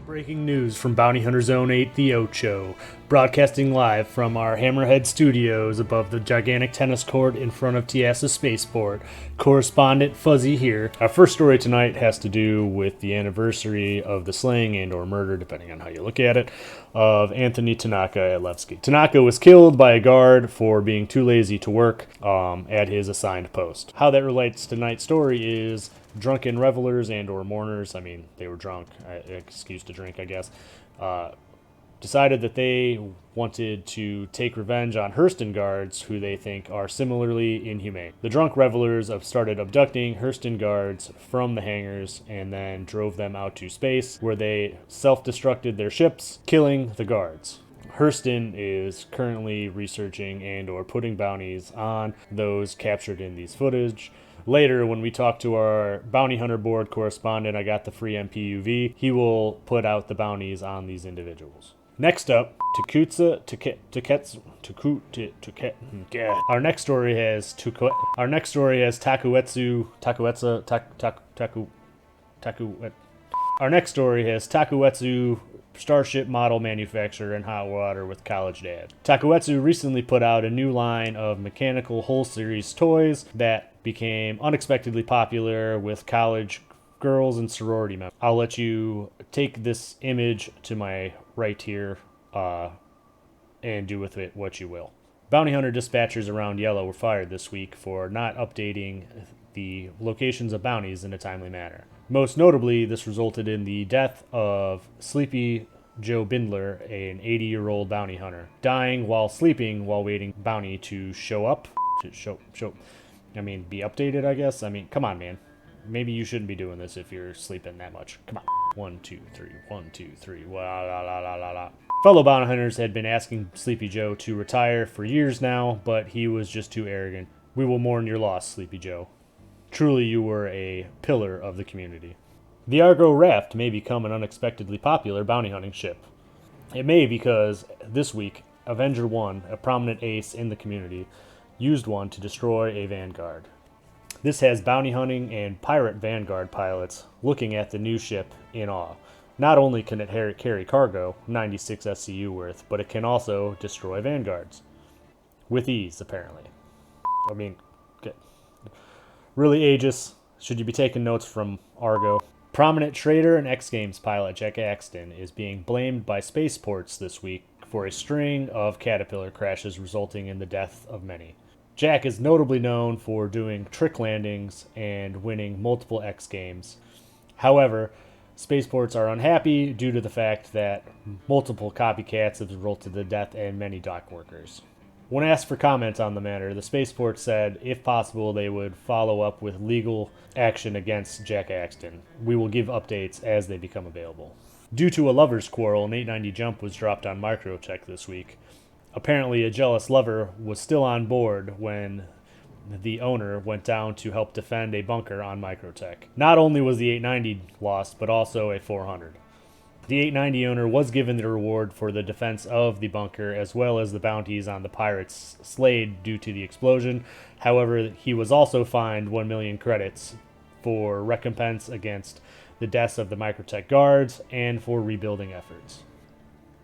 Breaking news from Bounty Hunter Zone 8 The Ocho, broadcasting live from our Hammerhead studios above the gigantic tennis court in front of Tiasa Spaceport. Correspondent Fuzzy here. Our first story tonight has to do with the anniversary of the slaying and or murder, depending on how you look at it, of Anthony Tanaka at Levski. Tanaka was killed by a guard for being too lazy to work at his assigned post. How that relates to tonight's story is drunken revelers and or mourners, I mean, they were drunk, excuse to drink, I guess, decided that they wanted to take revenge on Hurston guards who they think are similarly inhumane. The drunk revelers have started abducting Hurston guards from the hangars and then drove them out to space, where they self-destructed their ships, killing the guards. Hurston is currently researching and or putting bounties on those captured in these footage. Later, when we talk to our bounty hunter board correspondent, I got the free MPUV, he will put out the bounties on these individuals. Next up, Our next story has Takuetsu Starship model manufacturer in hot water with college dad. Takuetsu recently put out a new line of mechanical whole series toys that became unexpectedly popular with college girls and sorority members. I'll let you take this image to my right here and do with it what you will. Bounty hunter dispatchers around Yellow were fired this week for not updating the locations of bounties in a timely manner. Most notably, this resulted in the death of Sleepy Joe Bindler, an 80-year-old bounty hunter, dying while sleeping while waiting bounty to show up. Be updated, I guess. I mean, come on, man. Maybe you shouldn't be doing this if you're sleeping that much. Come on. 1, 2, 3, 1, 2, 3. La, la, la, la, la, la. Fellow bounty hunters had been asking Sleepy Joe to retire for years now, but he was just too arrogant. We will mourn your loss, Sleepy Joe. Truly, you were a pillar of the community. The ARGO Raft may become an unexpectedly popular bounty hunting ship. It may because this week, Avenger One, a prominent ace in the community, used one to destroy a Vanguard. This has bounty hunting and pirate Vanguard pilots looking at the new ship in awe. Not only can it carry cargo, 96 SCU worth, but it can also destroy Vanguards. With ease, apparently. I mean, really aegis. Should you be taking notes from ARGO? Prominent trader and X-Games pilot Jack Axton is being blamed by Spaceports this week for a string of Caterpillar crashes resulting in the death of many. Jack is notably known for doing trick landings and winning multiple X-Games. However, Spaceports are unhappy due to the fact that multiple copycats have resulted in the death and many dock workers. When asked for comments on the matter, the Spaceports said, if possible, they would follow up with legal action against Jack Axton. We will give updates as they become available. Due to a lover's quarrel, an 890 jump was dropped on Microtech this week. Apparently, a jealous lover was still on board when the owner went down to help defend a bunker on Microtech. Not only was the 890 lost, but also a 400. The 890 owner was given the reward for the defense of the bunker as well as the bounties on the pirates slayed due to the explosion. However, he was also fined 1 million credits for recompense against the deaths of the Microtech guards and for rebuilding efforts.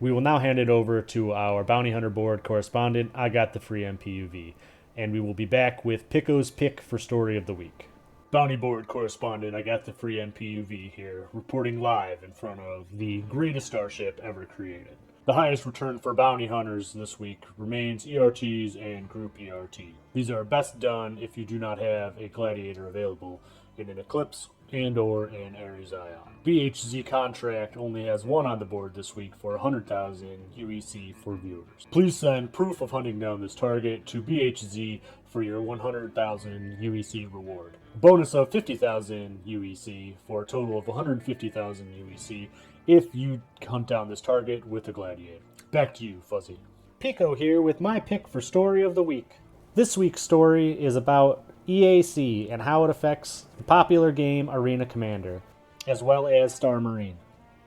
We will now hand it over to our Bounty Hunter Board correspondent. I got the free MPUV, and we will be back with Pico's pick for Story of the Week. Bounty Board correspondent, I got the free MPUV here, reporting live in front of the greatest starship ever created. The highest return for bounty hunters this week remains ERTs and Group ERT. These are best done if you do not have a Gladiator available in an Eclipse and or an Ares Ion. BHZ contract only has one on the board this week for 100,000 UEC for viewers. Please send proof of hunting down this target to BHZ for your 100,000 UEC reward. Bonus of 50,000 UEC for a total of 150,000 UEC if you hunt down this target with a Gladiator. Back to you, Fuzzy. Pico here with my pick for Story of the Week. This week's story is about EAC and how it affects the popular game Arena Commander, as well as Star Marine.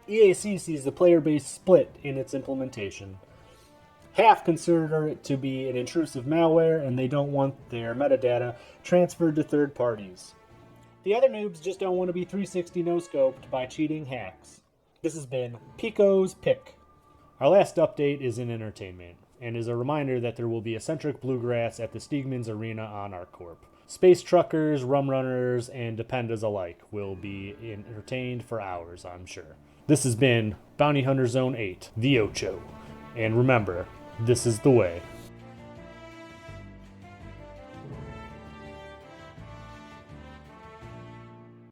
EAC sees the player base split in its implementation. Half consider it to be an intrusive malware and they don't want their metadata transferred to third parties. The other noobs just don't want to be 360 no-scoped by cheating hacks. This has been Pico's Pick. Our last update is in entertainment, and is a reminder that there will be eccentric bluegrass at the Stiegmans Arena on ArcCorp. Space truckers, rum runners, and dependas alike will be entertained for hours, I'm sure. This has been Bounty Hunter Zone 8, The Ocho. And remember, this is the way.